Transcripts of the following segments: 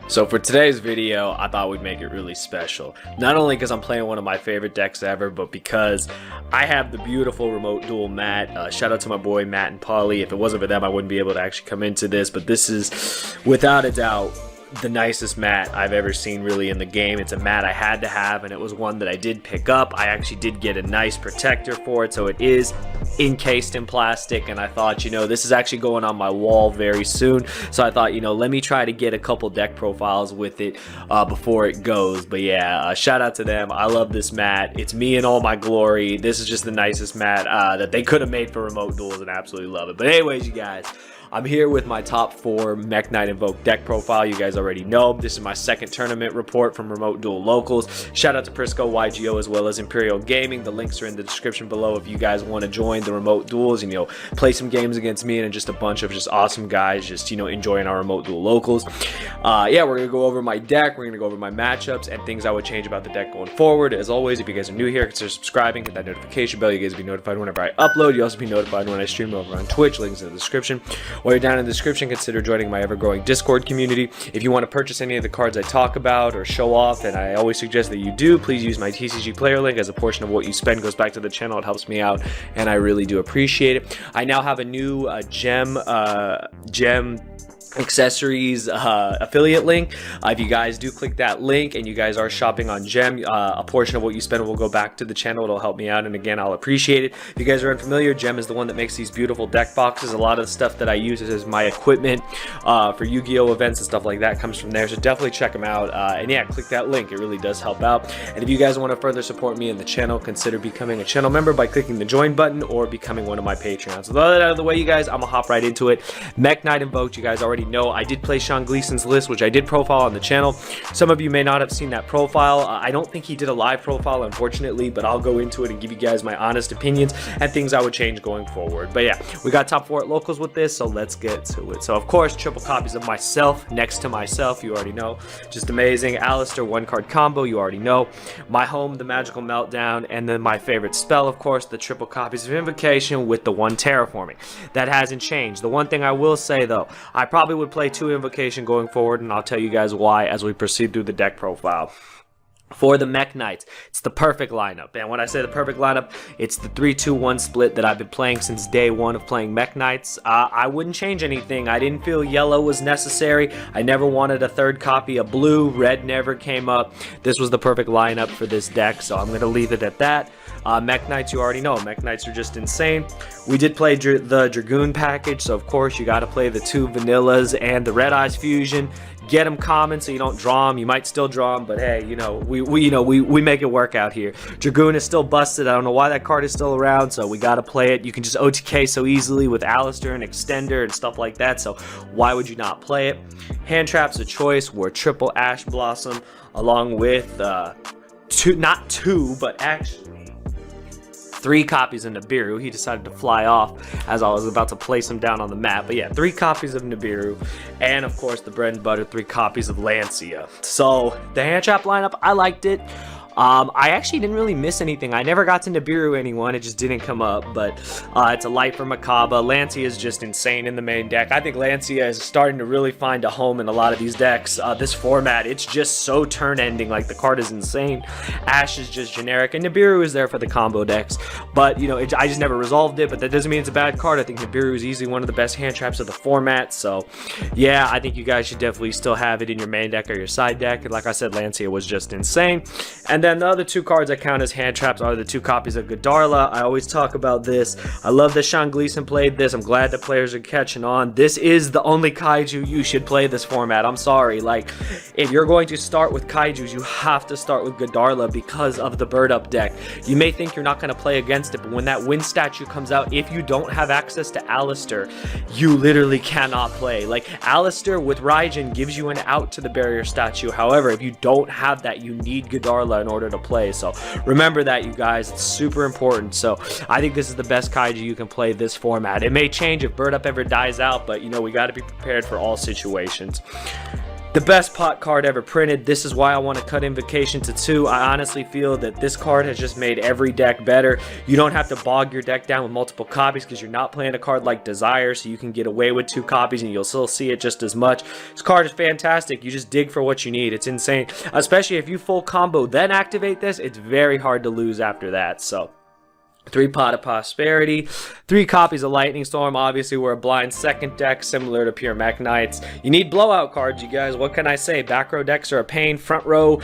So for today's video, I thought we'd make it really special. Not only because I'm playing one of my favorite decks ever, but because I have the beautiful remote duel mat. Shout out to my boy Matt and Polly. If it wasn't for them, I wouldn't be able to actually come into this. But this is, without a doubt, the nicest mat I've ever seen really in the game. It's a mat I had to have, and it was one that I did pick up. I actually did get a nice protector for it, so it is encased in plastic, and I thought, you know, this is actually going on my wall very soon, so I thought, you know, let me try to get a couple deck profiles with it before it goes. But yeah, shout out to them. I love this mat. It's me in all my glory. This is just the nicest mat that they could have made for remote duels, and I absolutely love it. But anyways, you guys, I'm here with my top 4 MEKK-KNIGHT INVOKED deck profile. You guys already know this is my second tournament report from Remote Duel Locals. Shout out to Prisco, YGO, as well as Imperial Gaming. The links are in the description below if you guys want to join the remote duels and, you know, play some games against me and just a bunch of just awesome guys just, you know, enjoying our Remote Duel Locals. Yeah, we're going to go over my deck. We're going to go over my matchups and things I would change about the deck going forward. As always, if you guys are new here, consider subscribing, hit that notification bell. You guys will be notified whenever I upload. You'll also be notified when I stream over on Twitch. Links in the description. While you're down in the description, consider joining my ever-growing Discord community. If you want to purchase any of the cards I talk about or show off, and I always suggest that you do, please use my TCG player link, as a portion of what you spend goes back to the channel. It helps me out, and I really do appreciate it. I now have a new gem accessories affiliate link. If you guys do click that link and you guys are shopping on Gem, a portion of what you spend will go back to the channel. It'll help me out, and again, I'll appreciate it. If you guys are unfamiliar, Gem is the one that makes these beautiful deck boxes. A lot of the stuff that I use as my equipment for Yu-Gi-Oh events and stuff like that comes from there, so definitely check them out. And yeah, click that link. It really does help out. And if you guys want to further support me in the channel, consider becoming a channel member by clicking the join button or becoming one of my Patreons. So with all that out of the way, you guys, I'm gonna hop right into it. MEKK-KNIGHT Invoked, you guys already know I did play Sean Gleason's list, which I did profile on the channel. Some of you may not have seen that profile. I don't think he did a live profile, unfortunately, but I'll go into it and give you guys my honest opinions and things I would change going forward. But yeah, we got top 4 at locals with this, so let's get to it. So of course, triple copies of myself next to myself, you already know, just amazing. Alistair, 1-card combo, you already know. My home, the Magical Meltdown, and then my favorite spell, of course, the triple copies of Invocation with the 1 terraforming. That hasn't changed. The one thing I will say though, I probably would play 2 Invocation going forward, and I'll tell you guys why as we proceed through the deck profile. For the MEKK-KNIGHTs, it's the perfect lineup. And when I say the perfect lineup, it's the 3-2-1 split that I've been playing since day 1 of playing MEKK-KNIGHTs. I wouldn't change anything. I didn't feel yellow was necessary. I never wanted a third copy of blue. Red never came up. This was the perfect lineup for this deck, so I'm going to leave it at that. MEKK-KNIGHTs, you already know. MEKK-KNIGHTs are just insane. We did play the Dragoon package, so of course you got to play the 2 vanillas and the Red Eyes fusion. Get them common so you don't draw them. You might still draw them, but hey, you know, we make it work out here. Dragoon is still busted. I don't know why that card is still around, so we got to play it. You can just OTK so easily with Alistair and Extender and stuff like that, so why would you not play it? Hand Trap's a choice. We're triple Ash Blossom along with not two, but actually 3 copies of Nibiru. He decided to fly off as I was about to place him down on the map. But yeah, 3 copies of Nibiru. And of course, the bread and butter, 3 copies of Lancia. So the hand trap lineup, I liked it. I actually didn't really miss anything. I never got to Nibiru anyone, it just didn't come up, but it's a light for Makaba. Lancia is just insane in the main deck. I think Lancia is starting to really find a home in a lot of these decks. This format, it's just so turn-ending, like the card is insane. Ash is just generic, and Nibiru is there for the combo decks, but you know, I just never resolved it, but that doesn't mean it's a bad card. I think Nibiru is easily one of the best hand traps of the format, so yeah, I think you guys should definitely still have it in your main deck or your side deck. And like I said, Lancia was just insane. And then the other 2 cards I count as hand traps are the 2 copies of Godarla. I always talk about this. I love that Sean Gleason played this. I'm glad that players are catching on. This is the only kaiju you should play this format. I'm sorry. Like, if you're going to start with kaijus, you have to start with Godarla because of the bird up deck. You may think you're not going to play against it, but when that wind statue comes out, if you don't have access to Alistair, you literally cannot play. Like, Alistair with Raijin gives you an out to the barrier statue. However, if you don't have that, you need Godarla in order to play. So remember that, you guys. It's super important. So I think this is the best kaiju you can play this format. It may change if bird up ever dies out, but you know, we got to be prepared for all situations. The best pot card ever printed. This is why I want to cut Invocation to 2. I honestly feel that this card has just made every deck better. You don't have to bog your deck down with multiple copies because you're not playing a card like Desire, so you can get away with 2 copies and you'll still see it just as much. This card is fantastic. You just dig for what you need. It's insane. Especially if you full combo then activate this, it's very hard to lose after that. So 3 Pot of Prosperity, 3 copies of Lightning Storm. Obviously, we're a blind second deck, similar to pure MEKK-KNIGHTs. You need blowout cards, you guys. What can I say? Back row decks are a pain. Front row,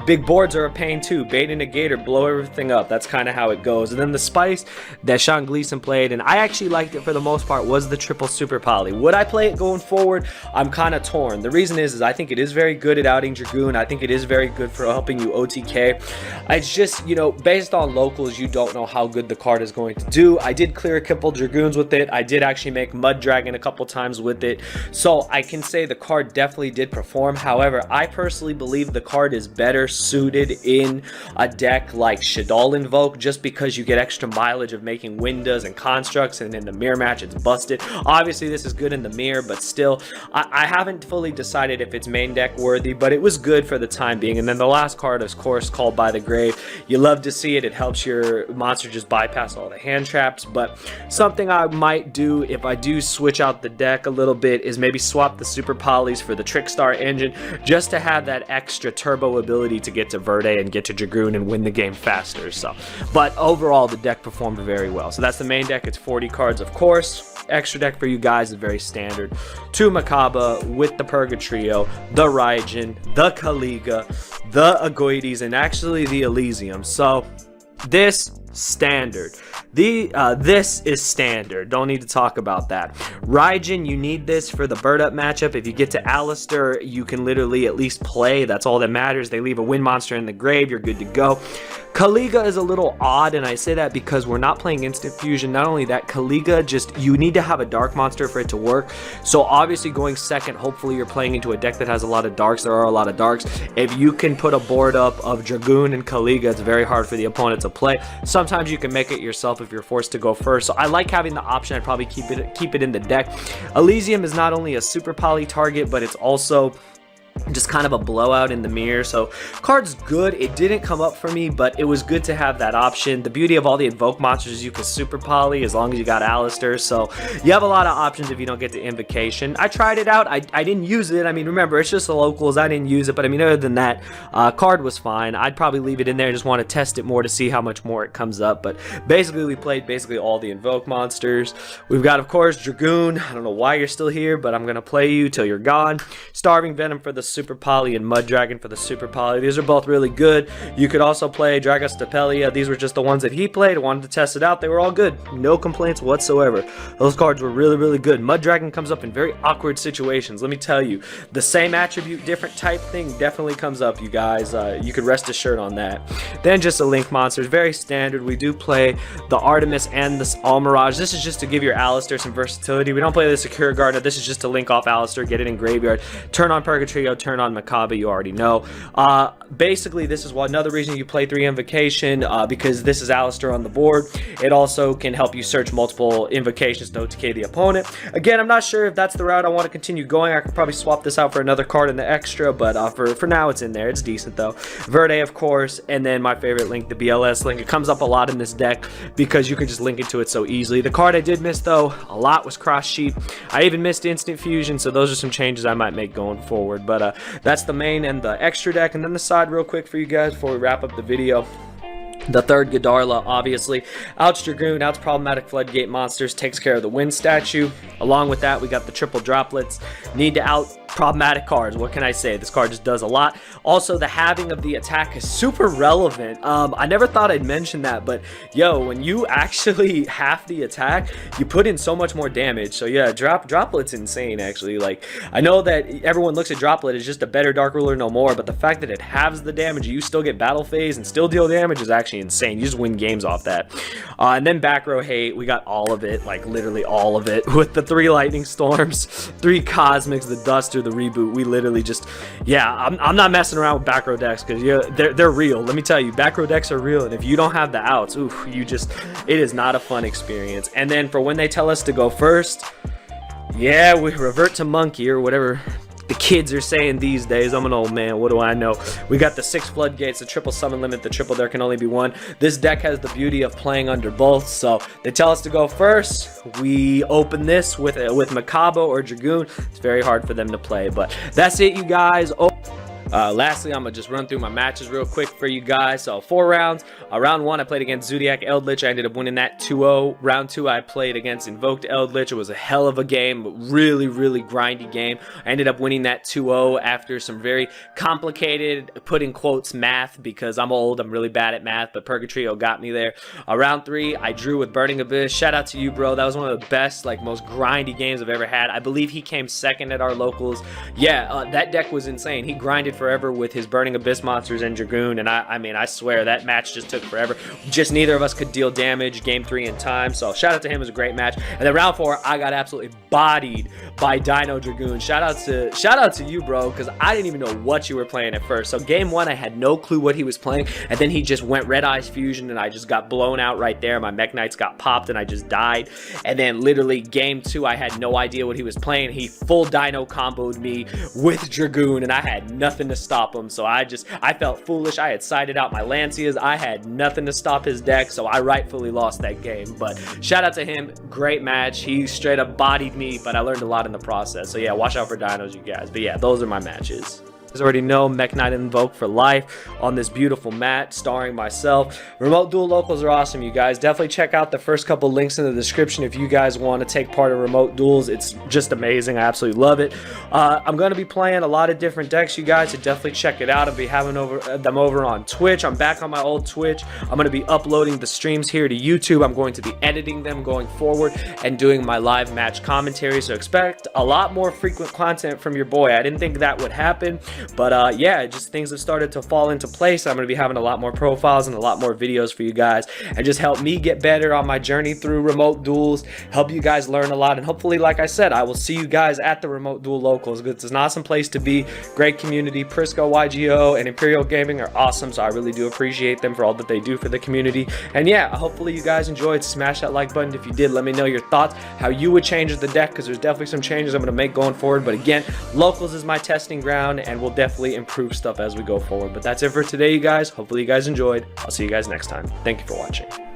big boards are a pain too. Bait and Negator, blow everything up. That's kind of how it goes. And then the spice that Sean Gleason played, and I actually liked it for the most part, was the triple Super Poly. Would I play it going forward? I'm kind of torn. The reason is I think it is very good at outing Dragoon. I think it is very good for helping you OTK. It's just, you know, based on locals, you don't know how good the card is going to do. I did clear a couple Dragoons with it. I did actually make Mud Dragon a couple times with it, so I can say the card definitely did perform. However, I personally believe the card is better suited in a deck like Shaddoll Invoke, just because you get extra mileage of making Windows and Constructs, and in the mirror match it's busted. Obviously this is good in the mirror, but still I haven't fully decided if it's main deck worthy, but it was good for the time being. And then the last card, of course, Called by the Grave. You love to see it. It helps your monster just bypass all the hand traps. But something I might do if I do switch out the deck a little bit is maybe swap the Super Polys for the Trickstar engine, just to have that extra turbo ability to get to Verde and get to Dragoon and win the game faster. So, but overall the deck performed very well. So that's the main deck. It's 40 cards, of course. Extra deck for you guys is very standard. 2 Makaba with the Purgatrio, the Raijin, the Kaliga, the Agoides, and actually the Elysium. So this standard. This is standard. Don't need to talk about that. Raijin, you need this for the bird up matchup. If you get to Alistair, you can literally at least play. That's all that matters. They leave a wind monster in the grave, you're good to go. Kaliga is a little odd, and I say that because we're not playing instant fusion. Not only that, Kaliga, just you need to have a dark monster for it to work. So obviously going second, hopefully you're playing into a deck that has a lot of darks. There are a lot of darks. If you can put a board up of Dragoon and Kaliga, it's very hard for the opponent to play. Sometimes you can make it yourself if you're forced to go first. So I like having the option. I'd probably keep it in the deck. Elysium is not only a super poly target, but it's also just kind of a blowout in the mirror. So card's good. It didn't come up for me, but it was good to have that option. The beauty of all the invoke monsters is you can super poly as long as you got Alistair, so you have a lot of options if you don't get the invocation. I tried it out. I didn't use it. I mean, remember, it's just the locals. I didn't use it, but I mean, other than that, card was fine. I'd probably leave it in there. I just want to test it more to see how much more it comes up. But basically we played all the invoke monsters. We've got, of course, Dragoon. I don't know why you're still here, but I'm gonna play you till you're gone. Starving Venom for the Super Poly and Mud Dragon for the Super Poly. These are both really good. You could also play Dragas Tapelia. These were just the ones that he played. I wanted to test it out. They were all good. No complaints whatsoever. Those cards were really, really good. Mud Dragon comes up in very awkward situations. Let me tell you, the same attribute, different type thing definitely comes up, you guys. You could rest assured on that. Then just the Link monsters. Very standard. We do play the Artemis and the Almirage. This is just to give your Alistair some versatility. We don't play the Secure Guard. This is just to link off Alistair, get it in graveyard, turn on Purgatrio, turn on Makaba, you already know. Basically, this is another reason you play 3 Invocation, because this is Alistair on the board. It also can help you search multiple invocations to OTK the opponent. Again, I'm not sure if that's the route I want to continue going. I could probably swap this out for another card in the extra, but for now it's in there. It's decent though. Verde, of course, and then my favorite link, the BLS link. It comes up a lot in this deck because you can just link it to it so easily. The card I did miss though, a lot, was Cross Sheep. I even missed Instant Fusion, so those are some changes I might make going forward. But that's the main and the extra deck. And then the side real quick for you guys before we wrap up the video. The third Godarla, obviously. Outs Dragoon, outs Problematic Floodgate Monsters, takes care of the Wind statue. Along with that, we got the triple droplets. Need to out problematic cards. What can I say? This card just does a lot. Also, the halving of the attack is super relevant. I never thought I'd mention that, but yo, when you actually half the attack, you put in so much more damage. So yeah, Droplet's insane, actually. Like, I know that everyone looks at Droplet as just a better Dark Ruler no more, but the fact that it halves the damage, you still get battle phase and still deal damage, is actually insane. You just win games off that. And then back row hate, we got all of it, like literally all of it, with the 3 Lightning Storms, 3 Cosmics, the Duster, the Reboot. We literally just, yeah, I'm not messing around with back row decks, because they're real. Let me tell you, back row decks are real, and if you don't have the outs, oof, it is not a fun experience. And then for when they tell us to go first, yeah, we revert to Monkey or whatever the kids are saying these days. I'm an old man, what do I know? We got the 6 floodgates, the triple summon limit, the triple there can only be one. This deck has the beauty of playing under both, so they tell us to go first. We open this with MEKK-KNIGHT or Dragoon. It's very hard for them to play, but that's it, you guys. Lastly, I'm gonna just run through my matches real quick for you guys. So 4 rounds. Round 1 I played against Zodiac Eldritch. I ended up winning that 2-0. Round 2 I played against Invoked Eldritch. It was a hell of a game, but really grindy game. I ended up winning that 2-0 after some very complicated, put in quotes, math, because I'm old, I'm really bad at math, but Purgatrio got me there. Round 3 I drew with Burning Abyss. Shout out to you, bro. That was one of the best, like, most grindy games I've ever had. I believe he came second at our locals. Yeah, that deck was insane. He grinded forever with his Burning Abyss monsters and Dragoon, and I mean, I swear that match just took forever. Just neither of us could deal damage game 3 in time, so shout out to him. It was a great match. And then round 4 I got absolutely bodied by Dino Dragoon. Shout out to you, bro, because I didn't even know what you were playing at first. So game 1 I had no clue what he was playing, and then he just went Red Eyes Fusion and I just got blown out right there. My MEKK-KNIGHTs got popped and I just died. And then literally game 2 I had no idea what he was playing. He full Dino comboed me with Dragoon and I had nothing to stop him, so I felt foolish. I had sided out my Lancias. I had nothing to stop his deck, so I rightfully lost that game. But shout out to him. Great match. He straight up bodied me, but I learned a lot in the process. So yeah, watch out for dinos, you guys. But yeah, those are my matches. You guys already know, MEKK-KNIGHT Invoked for life on this beautiful mat, starring myself. Remote duel locals are awesome, you guys. Definitely check out the first couple links in the description if you guys want to take part in remote duels. It's just amazing. I absolutely love it. I'm going to be playing a lot of different decks, you guys, so definitely check it out. I'll be having them over on Twitch. I'm back on my old Twitch. I'm going to be uploading the streams here to YouTube. I'm going to be editing them going forward and doing my live match commentary, so expect a lot more frequent content from your boy. I didn't think that would happen, but yeah, just things have started to fall into place. I'm going to be having a lot more profiles and a lot more videos for you guys, and just help me get better on my journey through remote duels, help you guys learn a lot, and hopefully, like I said, I will see you guys at the remote duel locals. It's an awesome place to be, great community. Prisco, YGO, and Imperial Gaming are awesome, so I really do appreciate them for all that they do for the community. And yeah, hopefully you guys enjoyed. Smash that like button if you did. Let me know your thoughts, how you would change the deck, because there's definitely some changes I'm going to make going forward. But again, locals is my testing ground, and we'll definitely improve stuff as we go forward. But that's it for today, you guys. Hopefully you guys enjoyed. I'll see you guys next time. Thank you for watching.